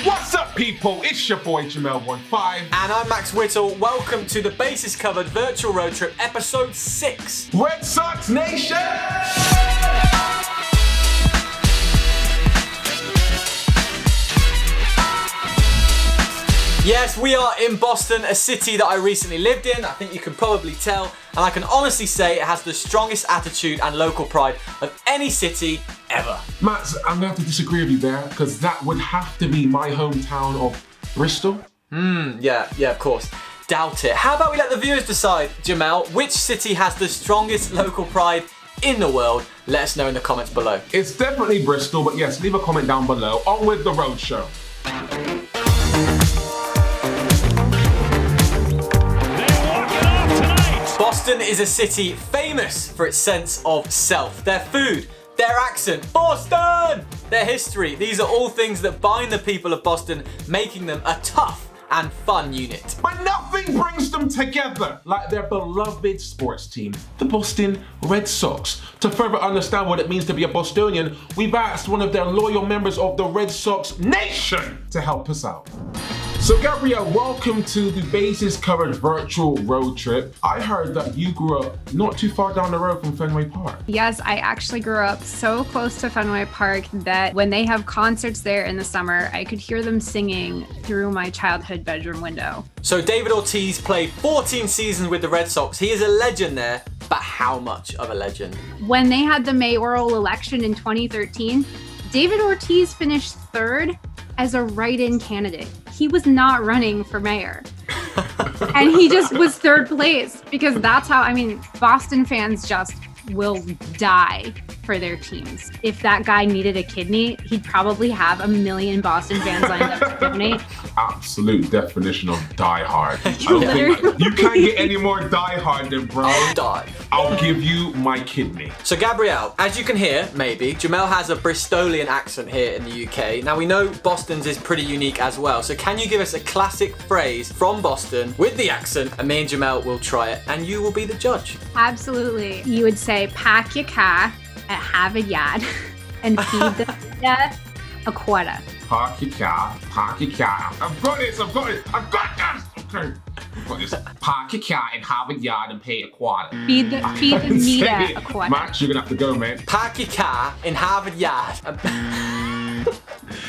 What's up, people? It's your boy Jemel15. And I'm Max Whittle. Welcome to the Bases Covered Virtual Road Trip, Episode 6. Red Sox Nation! Yes, we are in Boston, a city that I recently lived in. I think you can probably tell. And I can honestly say it has the strongest attitude and local pride of any city ever. Max, I'm going to have to disagree with you there, because that would have to be my hometown of Bristol. Yeah, of course. Doubt it. How about we let the viewers decide, Jemel, which city has the strongest local pride in the world? Let us know in the comments below. It's definitely Bristol, but yes, leave a comment down below. On with the road show. Boston is a city famous for its sense of self. Their food, their accent, Boston! Their history. These are all things that bind the people of Boston, making them a tough and fun unit. But nothing brings them together like their beloved sports team, the Boston Red Sox. To further understand what it means to be a Bostonian, we've asked one of their loyal members of the Red Sox Nation to help us out. So Gabrielle, welcome to the Bases Covered Virtual Road Trip. I heard that you grew up not too far down the road from Fenway Park. Yes, I actually grew up so close to Fenway Park that when they have concerts there in the summer, I could hear them singing through my childhood bedroom window. So David Ortiz played 14 seasons with the Red Sox. He is a legend there, but how much of a legend? When they had the mayoral election in 2013, David Ortiz finished third as a write-in candidate. He was not running for mayor. And he just was third place because that's how, Boston fans just will die for their teams. If that guy needed a kidney, he'd probably have 1 million Boston fans lined up to donate. Absolute definition of die hard. You can't get any more die hard than bro. I'll give you my kidney. So Gabrielle, as you can hear, maybe, Jemel has a Bristolian accent here in the UK. Now we know Boston's is pretty unique as well. So can you give us a classic phrase from Boston with the accent, and me and Jemel will try it and you will be the judge. Absolutely. You would say, pack your car at Harvard Yard and feed the media a quarter. Park your car. I've got this. Okay. I've got this. Park your car in Harvard Yard and pay a quarter. Feed the media a quarter. Max, you're gonna have to go, man. Park your car in Harvard Yard.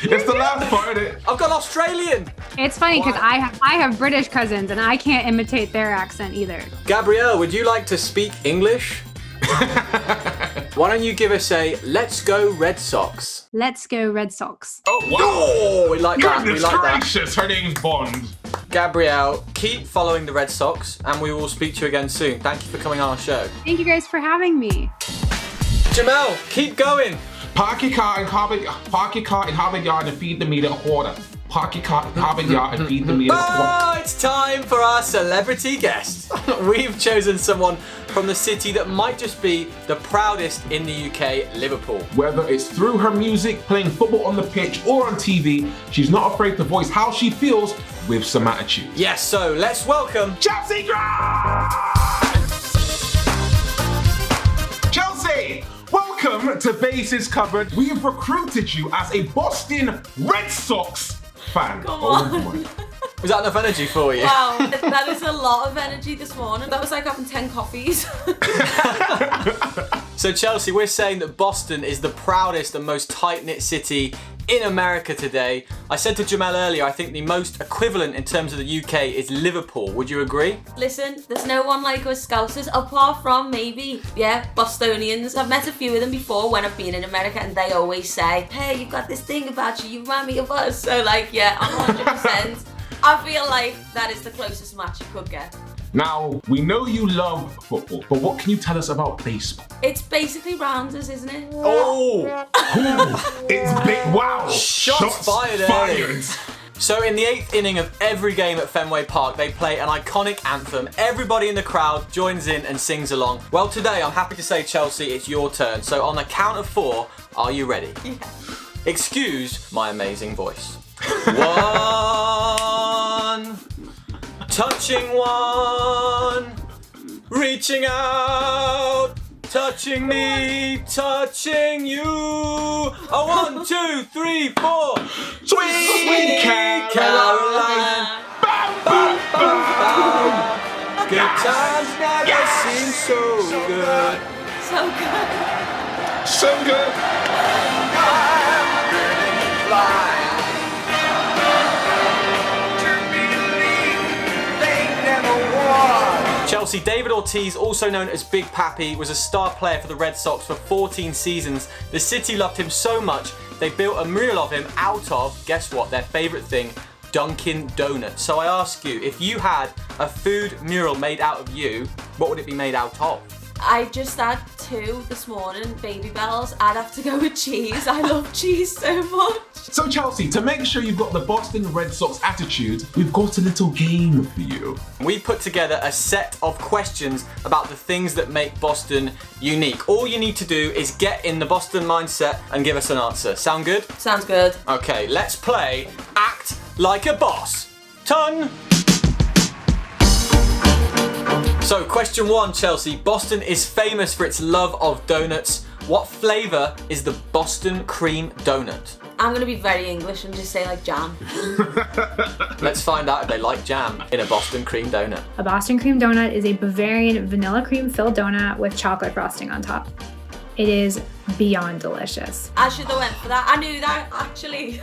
It's the last part of it. I've got Australian. It's funny because I have British cousins and I can't imitate their accent either. Gabrielle, would you like to speak English? Why don't you give us a "Let's go Red Sox"? Let's go Red Sox. Oh wow! Oh, we like that. Goodness gracious, her name's Bond. Gabrielle, keep following the Red Sox, and we will speak to you again soon. Thank you for coming on our show. Thank you guys for having me. Jemel, keep going. Park your car in Harvard Yard and feed the media a quarter. Park your car in Harvard Yard and feed the media a quarter. Oh, it's time for our celebrity guest. We've chosen someone from the city that might just be the proudest in the UK, Liverpool. Whether it's through her music, playing football on the pitch, or on TV, she's not afraid to voice how she feels with some attitude. Yes, so let's welcome Chelcee Grimes! Chelcee, welcome to Bases Covered. We have recruited you as a Boston Red Sox fan. Come on. Was that enough energy for you? Wow, that is a lot of energy this morning. That was like having 10 coffees. So Chelsea, we're saying that Boston is the proudest and most tight-knit city in America today. I said to Jemel earlier, I think the most equivalent in terms of the UK is Liverpool. Would you agree? Listen, there's no one like us Scousers, apart from maybe, Bostonians. I've met a few of them before when I've been in America, and they always say, hey, you've got this thing about you remind me of us. So I'm 100%. I feel like that is the closest match you could get. Now, we know you love football, but what can you tell us about baseball? It's basically rounders, isn't it? Oh! It's big. Wow! Shots fired. So in the 8th inning of every game at Fenway Park, they play an iconic anthem. Everybody in the crowd joins in and sings along. Well, today I'm happy to say, Chelsea, it's your turn. So on the count of 4, are you ready? Yeah. Excuse my amazing voice. 1, touching 1, reaching out, touching me, touching you. Oh, 1, 2, 3, 4. Sweet Caroline. Bam, bam, bam. Good times never seem so good. So good. So good. Chelsea, David Ortiz, also known as Big Pappy, was a star player for the Red Sox for 14 seasons. The city loved him so much, they built a mural of him out of, guess what, their favourite thing, Dunkin' Donuts. So I ask you, if you had a food mural made out of you, what would it be made out of? I just had 2 this morning, Baby Bells. I'd have to go with cheese. I love cheese so much. So Chelsea, to make sure you've got the Boston Red Sox attitude, we've got a little game for you. We put together a set of questions about the things that make Boston unique. All you need to do is get in the Boston mindset and give us an answer. Sound good? Sounds good. Okay, let's play Act Like a Boss. Ton! So, question 1, Chelsea. Boston is famous for its love of donuts. What flavour is the Boston cream donut? I'm going to be very English and just say like jam. Let's find out if they like jam in a Boston cream donut. A Boston cream donut is a Bavarian vanilla cream filled donut with chocolate frosting on top. It is beyond delicious. I should have went for that. I knew that, actually.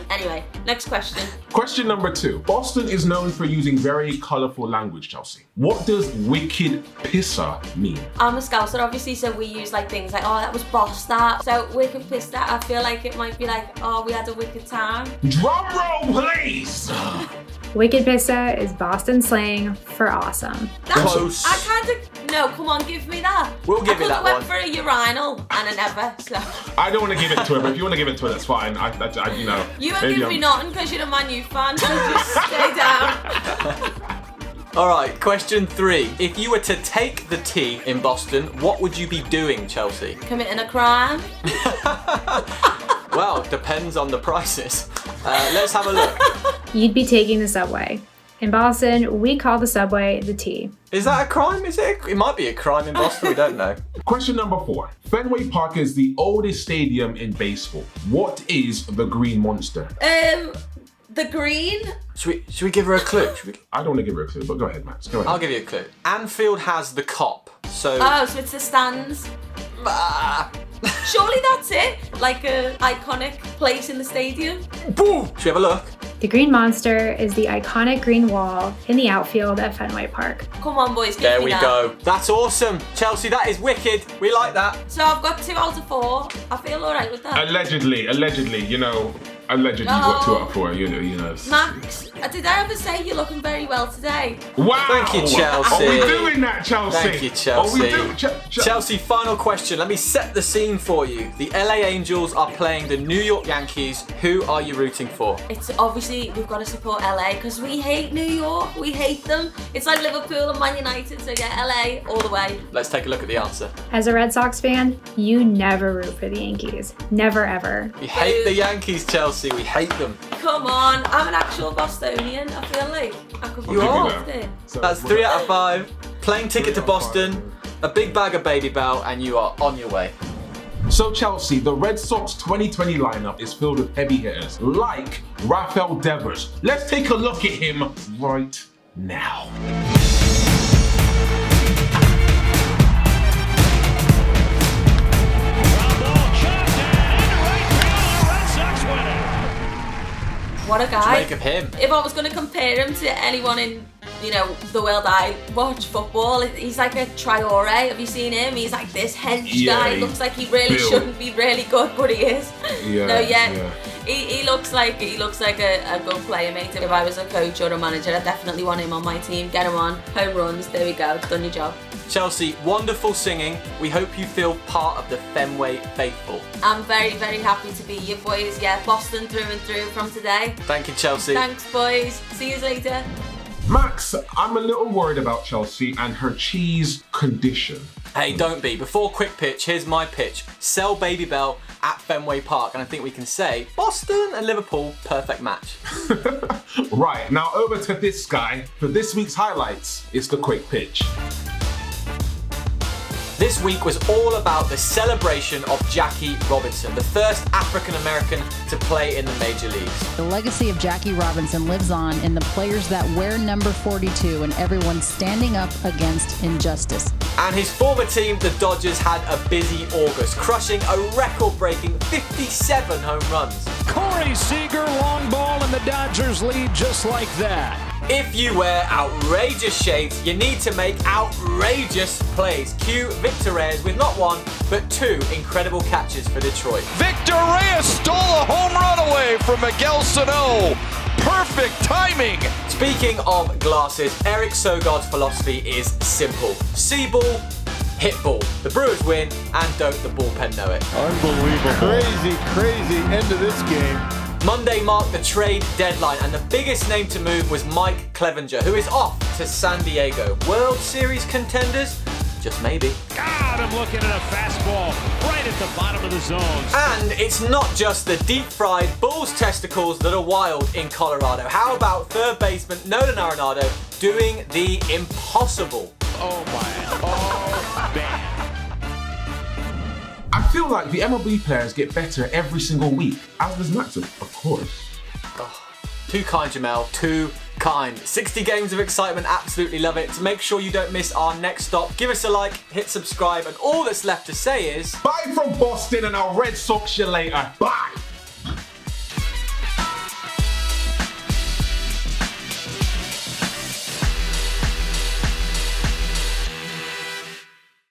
Anyway, next question. Question number 2. Boston is known for using very colourful language, Chelsea. What does wicked PISSAH mean? I'm a Scouser, obviously, so we use like things like, oh, that was boss that. So wicked PISSAH, I feel like it might be like, oh, we had a wicked time. Drum roll, please! Wicked PISSAH is Boston slang for awesome. That's, Close. I kind of, no, come on, give me that. We'll give you that I one. could have went for a urinal and a never, so. I don't want to give it to her, but if you want to give it to her, that's fine. I you know. You won't maybe give me nothing because you're a Man U fan, so just stay down. Alright, question 3. If you were to take the T in Boston, what would you be doing, Chelsea? Committing a crime. Well, depends on the prices. Let's have a look. You'd be taking the subway. In Boston, we call the subway the T. Is that a crime? Is it? It might be a crime in Boston, we don't know. Question number 4. Fenway Park is the oldest stadium in baseball. What is the Green Monster? The green. Should we give her a clue? I don't want to give her a clue, but go ahead, Max. Go ahead. I'll give you a clue. Anfield has the cop, so... Oh, so it's the stands. Ah. Surely that's it. Like a iconic place in the stadium. Boom! Should we have a look? The Green Monster is the iconic green wall in the outfield at Fenway Park. Come on, boys, give There me we that. go. That's awesome. Chelsea, that is wicked. We like that. So I've got 2 out of 4. I feel alright with that. Allegedly, you know, allegedly you got 2 out of 4, you know. Max, did I ever say you're looking very well today? Wow! Thank you, Chelsea. Are we doing that, Chelsea? Thank you, Chelsea. Are we doing Chelsea, final question. Let me set the scene for you. The LA Angels are playing the New York Yankees. Who are you rooting for? It's obviously, we've got to support LA because we hate New York. We hate them. It's like Liverpool and Man United, so yeah, LA all the way. Let's take a look at the answer. As a Red Sox fan, you never root for the Yankees. Never, ever. We hate the Yankees, Chelsea. We hate them. Come on, I'm an actual Bostonian. I feel like I could be You are. involved in. So That's 3 out of 5. Plane ticket to Boston, a big bag of Baby Bell, and you are on your way. So Chelsea, the Red Sox 2020 lineup is filled with heavy hitters like Rafael Devers. Let's take a look at him right now. What a What guy. do you make of him? If I was going to compare him to anyone in, you know, the world I watch football, he's like a Traore. Have you seen him? He's like this hench guy. He looks like he really shouldn't be really good, but he is. He looks like a good player, mate. If I was a coach or a manager, I'd definitely want him on my team. Get him on. Home runs. There we go. Done your job. Chelsea, wonderful singing. We hope you feel part of the Fenway faithful. I'm very, very happy to be you boys. Yeah, Boston through and through from today. Thank you, Chelsea. Thanks, boys. See you later. Max, I'm a little worried about Chelsea and her cheese condition. Hey, don't be. Before quick pitch, here's my pitch. Sell Baby Bell at Fenway Park, and I think we can say Boston and Liverpool, perfect match. Right, now over to this guy. For this week's highlights, it's the quick pitch. This week was all about the celebration of Jackie Robinson, the first African American to play in the major leagues. The legacy of Jackie Robinson lives on in the players that wear number 42 and everyone standing up against injustice. And his former team, the Dodgers, had a busy August, crushing a record-breaking 57 home runs. Corey Seager, long ball, and the Dodgers lead just like that. If you wear outrageous shades, you need to make outrageous plays. Cue Victor Reyes with not one, but two incredible catches for Detroit. Victor Reyes stole a home run away from Miguel Sano. Perfect timing. Speaking of glasses, Eric Sogard's philosophy is simple. See ball, hit ball. The Brewers win, and don't the bullpen know it. Unbelievable. Crazy end of this game. Monday marked the trade deadline, and the biggest name to move was Mike Clevenger, who is off to San Diego. World Series contenders? Just maybe. God, I'm looking at a fastball right at the bottom of the zone. And it's not just the deep-fried bull's testicles that are wild in Colorado. How about third baseman Nolan Arenado doing the impossible? Oh, man. Oh, man. I feel like the MLB players get better every single week, as does Maxim, of course. Too kind, Jemel. Too kind. 60 games of excitement. Absolutely love it. To make sure you don't miss our next stop, give us a like, hit subscribe, and all that's left to say is... Bye from Boston, and I'll Red Sox you later. Bye!